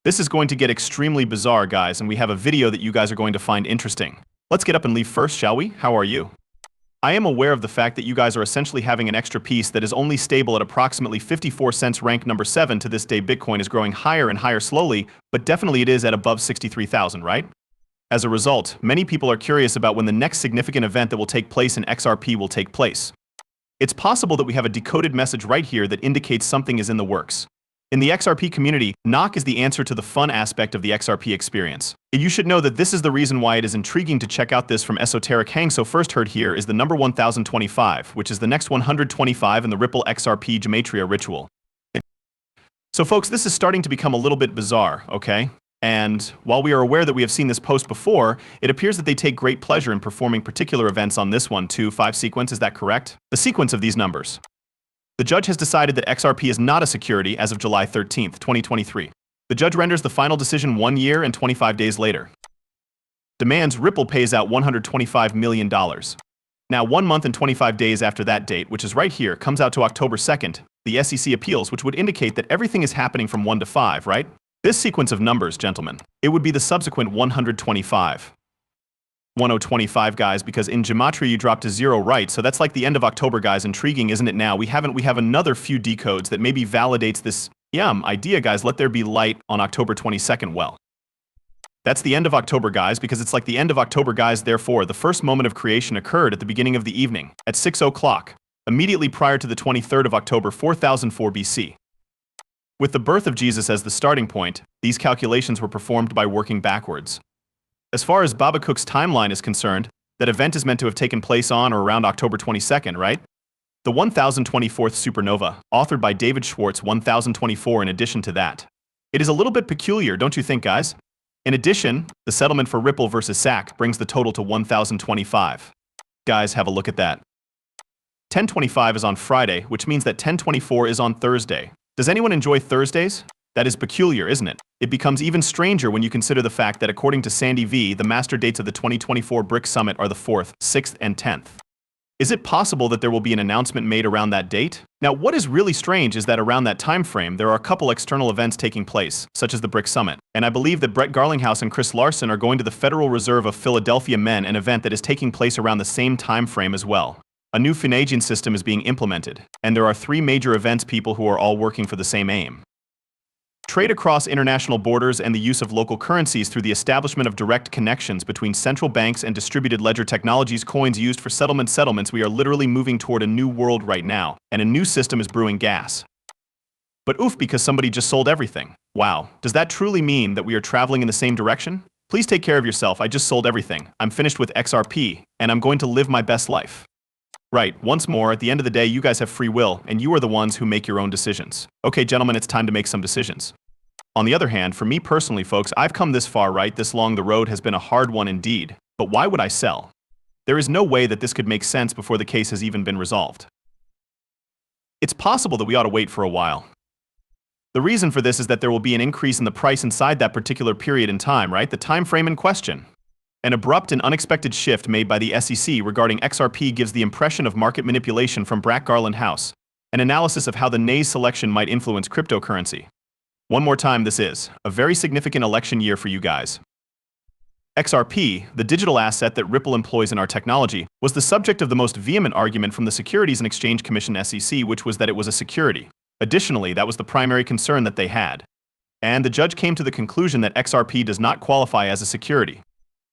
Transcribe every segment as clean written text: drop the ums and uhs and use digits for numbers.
This is going to get extremely bizarre, guys, and we have a video that you guys are going to find interesting. Let's get up and leave first, shall we? How are you? I am aware of the fact that you guys are essentially having an extra piece that is only stable at approximately 54 cents, rank number 7 to this day. Bitcoin is growing higher and higher slowly, but definitely it is at above 63,000, right? As a result, many people are curious about when the next significant event that will take place in XRP will take place. It's possible that we have a decoded message right here that indicates something is in the works. In the XRP community, knock is the answer to the fun aspect of the XRP experience. You should know that this is the reason why it is intriguing to check out this from Esoteric Hang. So first heard here is the number 1025, which is the next 125 in the Ripple XRP Gematria ritual. So folks, this is starting to become a little bit bizarre, okay? And while we are aware that we have seen this post before, it appears that they take great pleasure in performing particular events on this 1-2-5 sequence. Is that correct? The sequence of these numbers. The judge has decided that XRP is not a security as of July 13, 2023. The judge renders the final decision 1 year and 25 days later. Demands Ripple pays out $125 million. Now 1 month and 25 days after that date, which is right here, comes out to October 2nd, the SEC appeals, which would indicate that everything is happening from 1 to 5, right? This sequence of numbers, gentlemen, it would be the subsequent 125. 1025, guys, because in gematria you drop to 0, right? So that's like the end of October, guys. Intriguing, isn't it? Now we have another few decodes that maybe validates this idea, guys. Let there be light on October 22nd. Well, that's the end of October, guys, because it's like the end of October, guys. Therefore, the first moment of creation occurred at the beginning of the evening at 6 o'clock, immediately prior to the 23rd of October 4004 BC. With the birth of Jesus as the starting point, these calculations were performed by working backwards. As far as Baba Cook's timeline is concerned, that event is meant to have taken place on or around October 22nd, right? The 1024th supernova, authored by David Schwartz, 1024 in addition to that. It is a little bit peculiar, don't you think, guys? In addition, the settlement for Ripple versus SAC brings the total to 1025. Guys, have a look at that. 1025 is on Friday, which means that 1024 is on Thursday. Does anyone enjoy Thursdays? That is peculiar, isn't it? It becomes even stranger when you consider the fact that according to Sandy V, the master dates of the 2024 BRIC Summit are the 4th, 6th, and 10th. Is it possible that there will be an announcement made around that date? Now, what is really strange is that around that time frame, there are a couple external events taking place, such as the BRIC Summit. And I believe that Brett Garlinghouse and Chris Larson are going to the Federal Reserve of Philadelphia Men, an event that is taking place around the same time frame as well. A new financing system is being implemented, and there are 3 major events people who are all working for the same aim. Trade across international borders and the use of local currencies through the establishment of direct connections between central banks and distributed ledger technologies, coins used for settlements. We are literally moving toward a new world right now, and a new system is brewing gas. But oof, because somebody just sold everything. Wow, does that truly mean that we are traveling in the same direction? Please take care of yourself. I just sold everything. I'm finished with XRP, and I'm going to live my best life. Right, once more, at the end of the day, you guys have free will, and you are the ones who make your own decisions. Okay, gentlemen, it's time to make some decisions. On the other hand, for me personally, folks, I've come this far, right? This long the road has been a hard one indeed. But why would I sell? There is no way that this could make sense before the case has even been resolved. It's possible that we ought to wait for a while. The reason for this is that there will be an increase in the price inside that particular period in time, right? The time frame in question. An abrupt and unexpected shift made by the SEC regarding XRP gives the impression of market manipulation from garlinghouse, an analysis of how the Nay's selection might influence cryptocurrency. One more time, this is a very significant election year for you guys. XRP, the digital asset that Ripple employs in our technology, was the subject of the most vehement argument from the Securities and Exchange Commission SEC, which was that it was a security. Additionally, that was the primary concern that they had. And the judge came to the conclusion that XRP does not qualify as a security.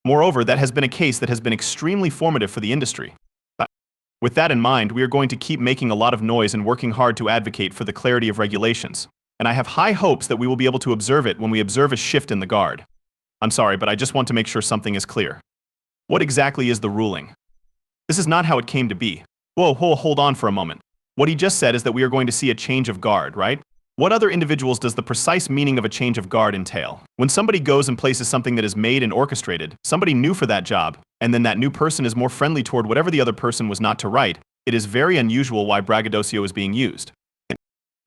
Moreover, that has been a case that has been extremely formative for the industry. With that in mind, we are going to keep making a lot of noise and working hard to advocate for the clarity of regulations. And I have high hopes that we will be able to observe it when we observe a shift in the guard. I'm sorry, but I just want to make sure something is clear. What exactly is the ruling? This is not how it came to be. Whoa, hold on for a moment. What he just said is that we are going to see a change of guard, right? What other individuals does the precise meaning of a change of guard entail? When somebody goes and places something that is made and orchestrated, somebody new for that job, and then that new person is more friendly toward whatever the other person was not to write, it is very unusual why braggadocio is being used.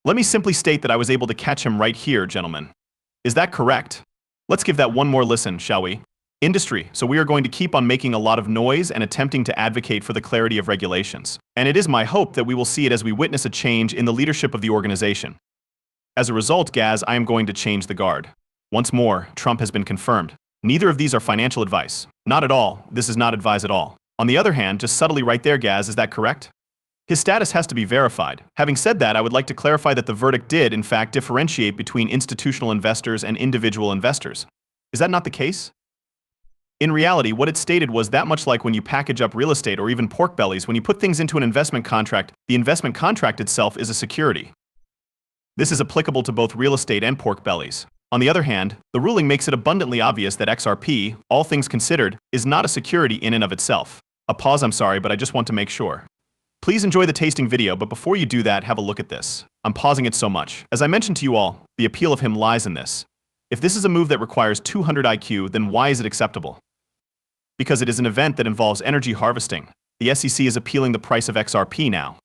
Let me simply state that I was able to catch him right here, gentlemen. Is that correct? Let's give that one more listen, shall we? Industry, so we are going to keep on making a lot of noise and attempting to advocate for the clarity of regulations. And it is my hope that we will see it as we witness a change in the leadership of the organization. As a result, Gaz, I am going to change the guard. Once more, Trump has been confirmed. Neither of these are financial advice. Not at all. This is not advice at all. On the other hand, just subtly right there, Gaz, is that correct? His status has to be verified. Having said that, I would like to clarify that the verdict did, in fact, differentiate between institutional investors and individual investors. Is that not the case? In reality, what it stated was that much like when you package up real estate or even pork bellies, when you put things into an investment contract, the investment contract itself is a security. This is applicable to both real estate and pork bellies. On the other hand, the ruling makes it abundantly obvious that XRP, all things considered, is not a security in and of itself. A pause, I'm sorry, but I just want to make sure. Please enjoy the tasting video, but before you do that, have a look at this. I'm pausing it so much. As I mentioned to you all, the appeal of him lies in this. If this is a move that requires 200 IQ, then why is it acceptable? Because it is an event that involves energy harvesting. The SEC is appealing the price of XRP now.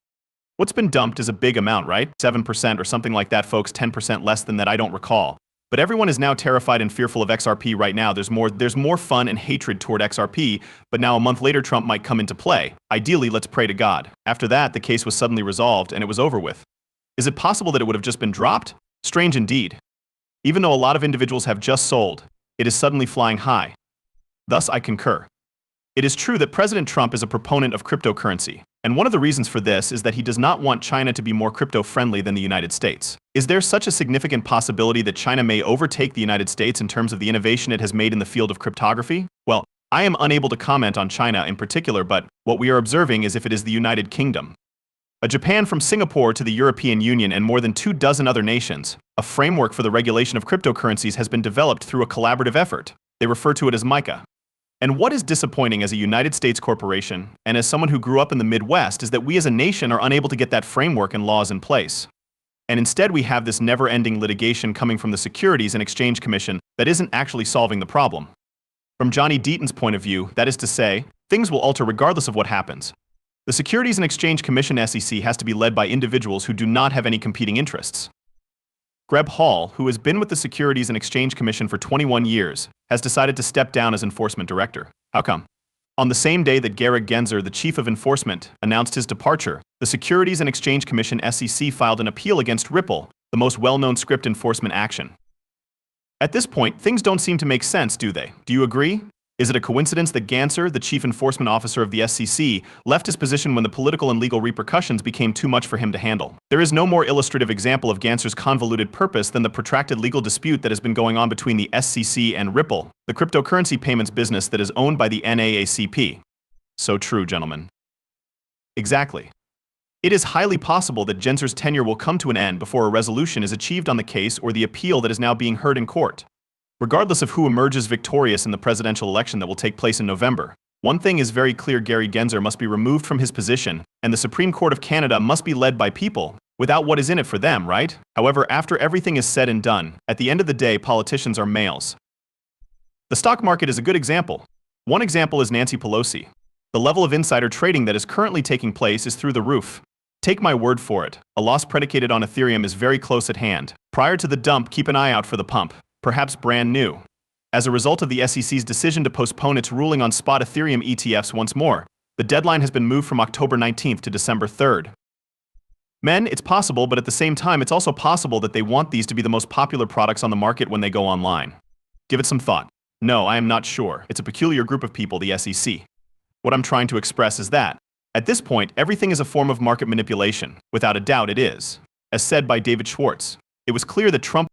What's been dumped is a big amount, right? 7% or something like that, folks, 10% less than that, I don't recall. But everyone is now terrified and fearful of XRP right now. There's more fun and hatred toward XRP, but now a month later Trump might come into play. Ideally, let's pray to God. After that, the case was suddenly resolved and it was over with. Is it possible that it would have just been dropped? Strange indeed. Even though a lot of individuals have just sold, it is suddenly flying high. Thus, I concur. It is true that President Trump is a proponent of cryptocurrency, and one of the reasons for this is that he does not want China to be more crypto-friendly than the United States. Is there such a significant possibility that China may overtake the United States in terms of the innovation it has made in the field of cryptography? Well, I am unable to comment on China in particular, but what we are observing is if it is the United Kingdom. A Japan from Singapore to the European Union and more than 24 other nations, a framework for the regulation of cryptocurrencies has been developed through a collaborative effort. They refer to it as MiCA. And what is disappointing as a United States corporation, and as someone who grew up in the Midwest, is that we as a nation are unable to get that framework and laws in place. And instead we have this never-ending litigation coming from the Securities and Exchange Commission that isn't actually solving the problem. From Johnny Deaton's point of view, that is to say, things will alter regardless of what happens. The Securities and Exchange Commission SEC has to be led by individuals who do not have any competing interests. Greg Hall, who has been with the Securities and Exchange Commission for 21 years, has decided to step down as enforcement director. How come? On the same day that Gary Gensler, the chief of enforcement, announced his departure, the Securities and Exchange Commission SEC filed an appeal against Ripple, the most well-known script enforcement action. At this point, things don't seem to make sense, do they? Do you agree? Is it a coincidence that Gensler, the chief enforcement officer of the SEC, left his position when the political and legal repercussions became too much for him to handle? There is no more illustrative example of Gensler's convoluted purpose than the protracted legal dispute that has been going on between the SEC and Ripple, the cryptocurrency payments business that is owned by the NAACP. So true, gentlemen. Exactly. It is highly possible that Gensler's tenure will come to an end before a resolution is achieved on the case or the appeal that is now being heard in court. Regardless of who emerges victorious in the presidential election that will take place in November, one thing is very clear: Gary Gensler must be removed from his position, and the Supreme Court of Canada must be led by people, without what is in it for them, right? However, after everything is said and done, at the end of the day, politicians are males. The stock market is a good example. One example is Nancy Pelosi. The level of insider trading that is currently taking place is through the roof. Take my word for it, a loss predicated on Ethereum is very close at hand. Prior to the dump, keep an eye out for the pump. Perhaps brand new. As a result of the SEC's decision to postpone its ruling on spot Ethereum ETFs once more, the deadline has been moved from October 19th to December 3rd. Men, it's possible, but at the same time, it's also possible that they want these to be the most popular products on the market when they go online. Give it some thought. No, I am not sure. It's a peculiar group of people, the SEC. What I'm trying to express is that, at this point, everything is a form of market manipulation. Without a doubt, it is. As said by David Schwartz, it was clear that Trump